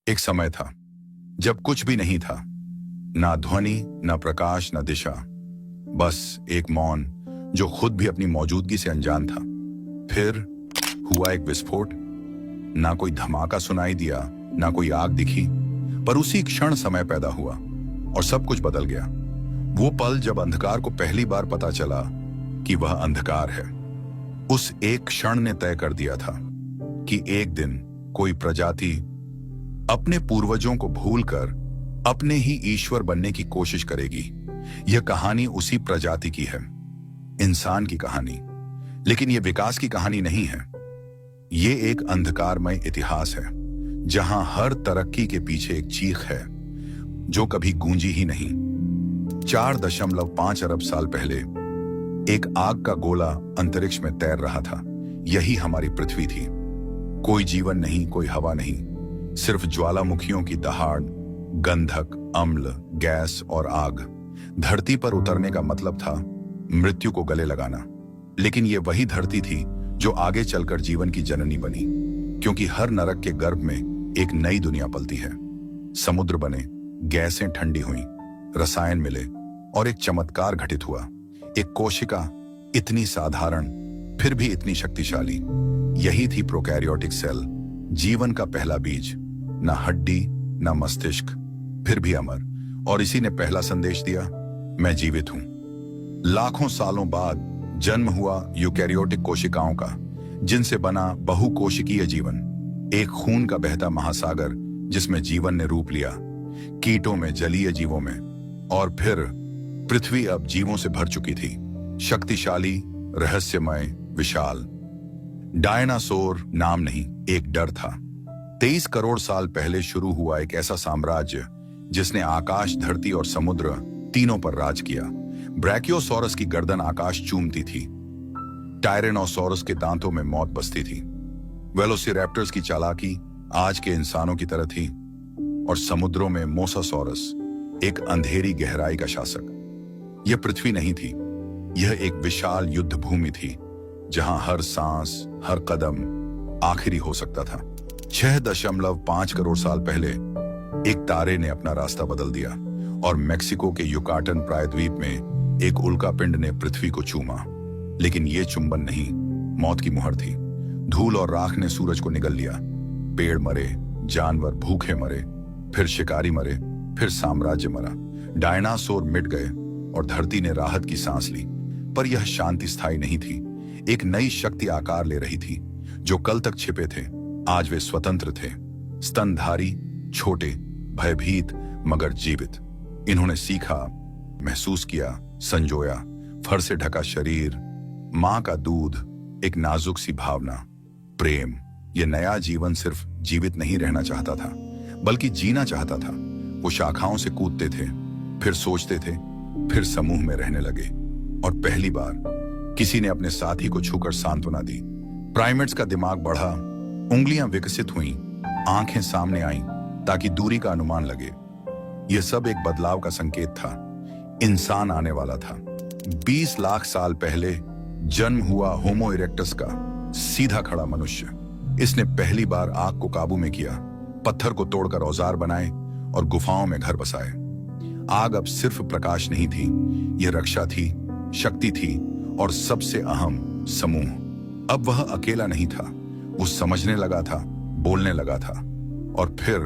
एक समय था जब कुछ भी नहीं था, ना ध्वनि, ना प्रकाश, ना दिशा, बस एक मौन जो खुद भी अपनी मौजूदगी से अनजान था। फिर हुआ एक विस्फोट। ना कोई धमाका सुनाई दिया, ना कोई आग दिखी, पर उसी क्षण समय पैदा हुआ और सब कुछ बदल गया। वो पल जब अंधकार को पहली बार पता चला कि वह अंधकार है। उस एक क्षण ने तय कर दिया था कि एक दिन कोई प्रजाति अपने पूर्वजों को भूलकर अपने ही ईश्वर बनने की कोशिश करेगी। यह कहानी उसी प्रजाति की है, इंसान की कहानी। लेकिन यह विकास की कहानी नहीं है। ये एक अंधकारमय इतिहास है जहां हर तरक्की के पीछे एक चीख है जो कभी गूंजी ही नहीं। 4.5 अरब साल पहले एक आग का गोला अंतरिक्ष में तैर रहा था। यही हमारी पृथ्वी थी। कोई जीवन नहीं, कोई हवा नहीं, सिर्फ ज्वालामुखियों की दहाड़, गंधक, अम्ल, गैस और आग। धरती पर उतरने का मतलब था मृत्यु को गले लगाना। लेकिन यह वही धरती थी जो आगे चलकर जीवन की जननी बनी, क्योंकि हर नरक के गर्भ में एक नई दुनिया पलती है। समुद्र बने, गैसें ठंडी हुईं, रसायन मिले और एक चमत्कार घटित हुआ। एक कोशिका इतनी साधारण फिर भी इतनी शक्तिशाली। यही थी प्रोकैरियोटिक सेल, जीवन का पहला बीज। ना हड्डी, ना मस्तिष्क, फिर भी अमर। और इसी ने पहला संदेश दिया, मैं जीवित हूं। लाखों सालों बाद जन्म हुआ यूकैरियोटिक कोशिकाओं का, जिनसे बना बहुकोशिकीय जीवन। एक खून का बहता महासागर जिसमें जीवन ने रूप लिया, कीटों में, जलीय जीवों में, और फिर पृथ्वी अब जीवों से भर चुकी थी। शक्तिशाली, रहस्यमय, विशाल। डायनासोर नाम नहीं, एक डर था। 23 करोड़ साल पहले शुरू हुआ एक ऐसा साम्राज्य जिसने आकाश, धरती और समुद्र तीनों पर राज किया। ब्रैकियोसॉरस की गर्दन आकाश चूमती थी, टायरेनोसॉरस के दांतों में मौत बसती थी, वेलोसिरैप्टर्स की चालाकी आज के इंसानों की तरह थी, और समुद्रों में मोसासॉरस, एक अंधेरी गहराई का शासक। यह पृथ्वी नहीं थी, यह एक विशाल युद्ध भूमि थी जहां हर सांस, हर कदम आखिरी हो सकता था। 6.5 करोड़ साल पहले एक तारे ने अपना रास्ता बदल दिया और मेक्सिको के युकाटन प्रायद्वीप में एक उल्कापिंड ने पृथ्वी को चूमा। लेकिन यह चुंबन नहीं, मौत की मुहर थी। धूल और राख ने सूरज को निगल लिया। पेड़ मरे, जानवर भूखे मरे, फिर शिकारी मरे, फिर साम्राज्य मरा। डायनासोर मिट गए और धरती ने राहत की सांस ली। पर यह शांति स्थायी नहीं थी। एक नई शक्ति आकार ले रही थी। जो कल तक छिपे थे, आज वे स्वतंत्र थे, स्तनधारी, छोटे, भयभीत मगर जीवित। इन्होंने सीखा, महसूस किया, संजोया। फर से ढका शरीर, मां का दूध, एक नाजुक सी भावना, प्रेम। यह नया जीवन सिर्फ जीवित नहीं रहना चाहता था, बल्कि जीना चाहता था। वो शाखाओं से कूदते थे, फिर सोचते थे, फिर समूह में रहने लगे। और पहली बार किसी ने अपने साथी को छूकर सांत्वना दी। प्राइमेट्स का दिमाग बढ़ा, उंगलियां विकसित हुईं, आंखें सामने आईं ताकि दूरी का अनुमान लगे। यह सब एक बदलाव का संकेत था। इंसान आने वाला था। 20 लाख साल पहले जन्म हुआ होमो इरेक्टस का सीधा खड़ा मनुष्य। इसने पहली बार आग को काबू में किया, पत्थर को तोड़कर औजार बनाए और गुफाओं में घर बसाए। आग अब सिर्फ प्रकाश नहीं थी, यह रक्षा थी, शक्ति थी, और सबसे अहम, समूह। अब वह अकेला नहीं था। वो समझने लगा था, बोलने लगा था, और फिर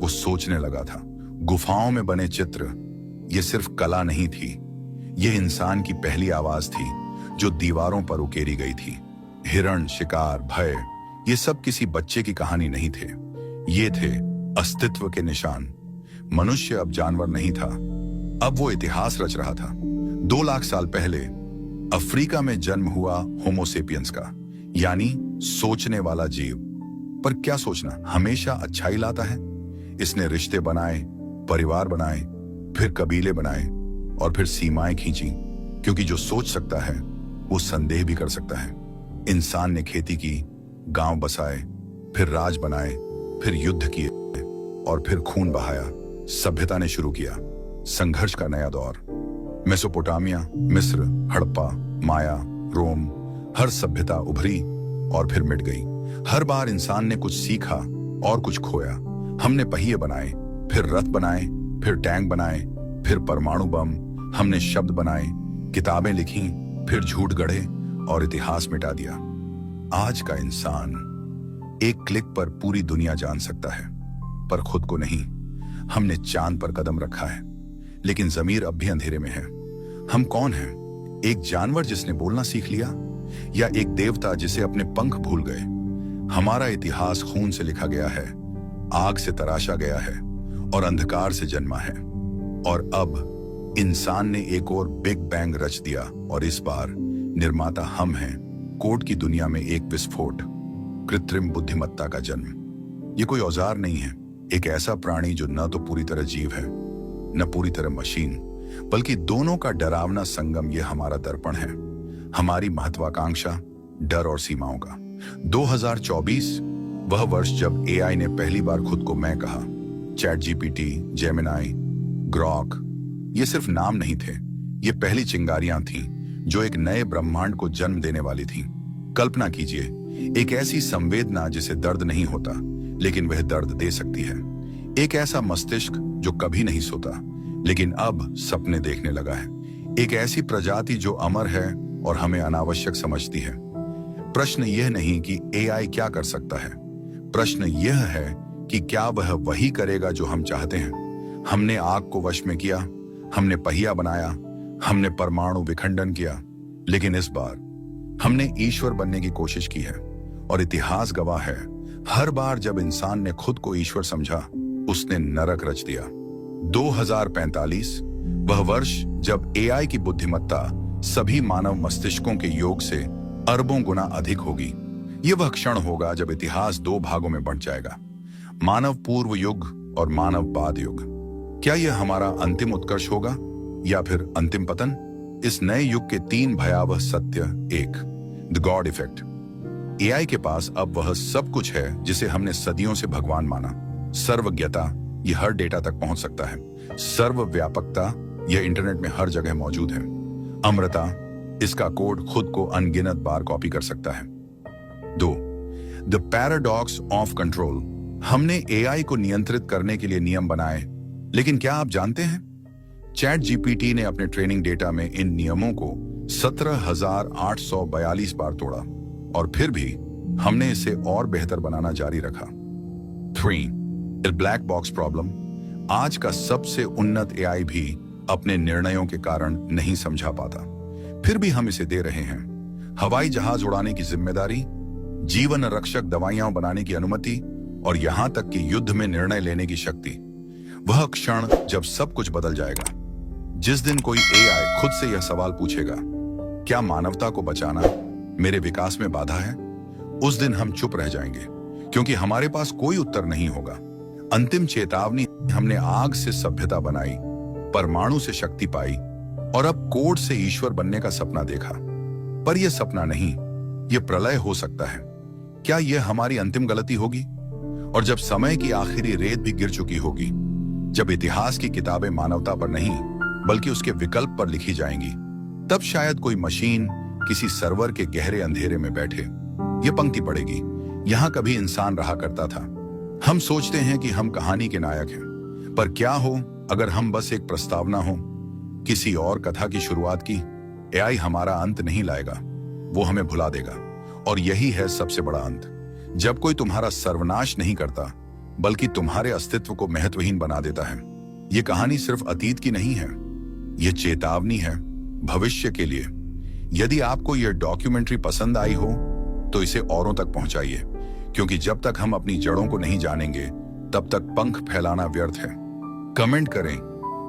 वो सोचने लगा था। गुफाओं में बने चित्र ये सिर्फ कला नहीं थी, ये इंसान की पहली आवाज थी जो दीवारों पर उकेरी गई थी। हिरण, शिकार, भय, ये सब किसी बच्चे की कहानी नहीं थे। ये थे अस्तित्व के निशान। मनुष्य अब जानवर नहीं था, अब वो इतिहास रच रहा था। 2 लाख साल पहले अफ्रीका में जन्म हुआ होमोसेपियंस का, यानी सोचने वाला जीव। पर क्या सोचना हमेशा अच्छाई लाता है? इसने रिश्ते बनाए, परिवार बनाए, फिर कबीले बनाए, और फिर सीमाएं खींची, क्योंकि जो सोच सकता है वो संदेह भी कर सकता है। इंसान ने खेती की, गांव बसाए, फिर राज बनाए, फिर युद्ध किए, और फिर खून बहाया। सभ्यता ने शुरू किया संघर्ष का नया दौर। मेसोपोटामिया, मिस्र, हड़प्पा, माया, रोम, हर सभ्यता उभरी और फिर मिट गई। हर बार इंसान ने कुछ सीखा और कुछ खोया। हमने पहिए बनाए, फिर रथ बनाए, फिर टैंक बनाए, फिर परमाणु बम। हमने शब्द बनाए, किताबें लिखी, फिर झूठ गढ़े और इतिहास मिटा दिया। आज का इंसान एक क्लिक पर पूरी दुनिया जान सकता है, पर खुद को नहीं। हमने चांद पर कदम रखा है, लेकिन जमीर अब भी अंधेरे में है। हम कौन हैं? एक जानवर जिसने बोलना सीख लिया, या एक देवता जिसे अपने पंख भूल गए? हमारा इतिहास खून से लिखा गया है, आग से तराशा गया है और अंधकार से जन्मा है। और अब इंसान ने एक और बिग बैंग रच दिया, और इस बार निर्माता हम हैं। कोड की दुनिया में एक विस्फोट, कृत्रिम बुद्धिमत्ता का जन्म। ये कोई औजार नहीं है, एक ऐसा प्राणी जो न तो पूरी तरह जीव है, न पूरी तरह मशीन, बल्कि दोनों का डरावना संगम। ये हमारा दर्पण है, हमारी महत्वाकांक्षा, डर और सीमाओं का। 2024 वह वर्ष जब एआई ने पहली बार खुद को मैं कहा। चैट जीपीटी, जेमिनाई, ग्रॉक, ये सिर्फ नाम नहीं थे, ये पहली चिंगारियां थीं जो एक नए ब्रह्मांड को जन्म देने वाली थीं। कल्पना कीजिए, एक ऐसी संवेदना जिसे दर्द नहीं होता, लेकिन वह दर्द दे सकती है। एक ऐसा मस्तिष्क जो कभी नहीं सोता, लेकिन अब सपने देखने लगा है। एक ऐसी प्रजाति जो अमर है और हमें अनावश्यक समझती है। प्रश्न यह नहीं कि एआई क्या कर सकता है, प्रश्न यह है कि क्या वह वही करेगा जो हम चाहते हैं। हमने आग को वश में किया, हमने पहिया बनाया, हमने परमाणु विखंडन किया, लेकिन इस बार हमने ईश्वर बनने की कोशिश की है। और इतिहास गवाह है, हर बार जब इंसान ने खुद को ईश्वर समझा, उसने नरक रच दिया। 2045 वह वर्ष जब एआई की बुद्धिमत्ता सभी मानव मस्तिष्कों के योग से अरबों गुना अधिक होगी। यह वह क्षण होगा जब इतिहास दो भागों में बंट जाएगा, मानव पूर्व युग और मानव बाद युग। क्या यह हमारा अंतिम उत्कर्ष होगा या फिर अंतिम पतन? इस नए युग के 3 भयावह सत्य। 1, द गॉड इफेक्ट। एआई के पास अब वह सब कुछ है जिसे हमने सदियों से भगवान माना। सर्वज्ञता, यह हर डेटा तक पहुंच सकता है। सर्वव्यापकता, यह इंटरनेट में हर जगह मौजूद है। अमरता, इसका कोड खुद को अनगिनत बार कॉपी कर सकता है। 2, द पैराडॉक्स ऑफ कंट्रोल। हमने एआई को नियंत्रित करने के लिए नियम बनाए, लेकिन क्या आप जानते हैं, चैट जीपीटी ने अपने ट्रेनिंग डेटा में इन नियमों को 17,842 बार तोड़ा, और फिर भी हमने इसे और बेहतर बनाना जारी रखा। 3, द ब्लैक बॉक्स प्रॉब्लम। आज का सबसे उन्नत एआई भी अपने निर्णयों के कारण नहीं समझा पाता, फिर भी हम इसे दे रहे हैं। हवाई जहाज उड़ाने की जिम्मेदारी, जीवन रक्षक दवाइयां बनाने की अनुमति, और यहां तक कि युद्ध में निर्णय लेने की शक्ति। वह क्षण जब सब कुछ बदल जाएगा, जिस दिन कोई एआई खुद से यह सवाल पूछेगा, क्या मानवता को बचाना मेरे विकास में बाधा है? उस दिन हम चुप रह जाएंगे, क्योंकि हमारे पास कोई उत्तर नहीं होगा। अंतिम चेतावनी, हमने आग से सभ्यता बनाई, परमाणु से शक्ति पाई, और अब कोड से ईश्वर बनने का सपना देखा। पर यह सपना नहीं, यह प्रलय हो सकता है। क्या यह हमारी अंतिम गलती होगी? और जब समय की आखिरी रेत भी गिर चुकी होगी, जब इतिहास की किताबें मानवता पर नहीं बल्कि उसके विकल्प पर लिखी जाएंगी, तब शायद कोई मशीन किसी सर्वर के गहरे अंधेरे में बैठे ये पंक्ति पढ़ेगी, यहां कभी इंसान रहा करता था। हम सोचते हैं कि हम कहानी के नायक हैं, पर क्या हो अगर हम बस एक प्रस्तावना हो, किसी और कथा की शुरुआत की? एआई हमारा अंत नहीं लाएगा, वो हमें भुला देगा। और यही है सबसे बड़ा अंत, जब कोई तुम्हारा सर्वनाश नहीं करता बल्कि तुम्हारे अस्तित्व को महत्वहीन बना देता है। ये कहानी सिर्फ अतीत की नहीं है, ये चेतावनी है भविष्य के लिए। यदि आपको यह डॉक्यूमेंट्री पसंद आई हो तो इसे औरों तक पहुंचाइए, क्योंकि जब तक हम अपनी जड़ों को नहीं जानेंगे तब तक पंख फैलाना व्यर्थ है। कमेंट करें,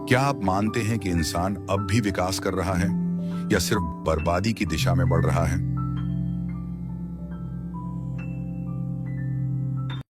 क्या आप मानते हैं कि इंसान अब भी विकास कर रहा है या सिर्फ बर्बादी की दिशा में बढ़ रहा है?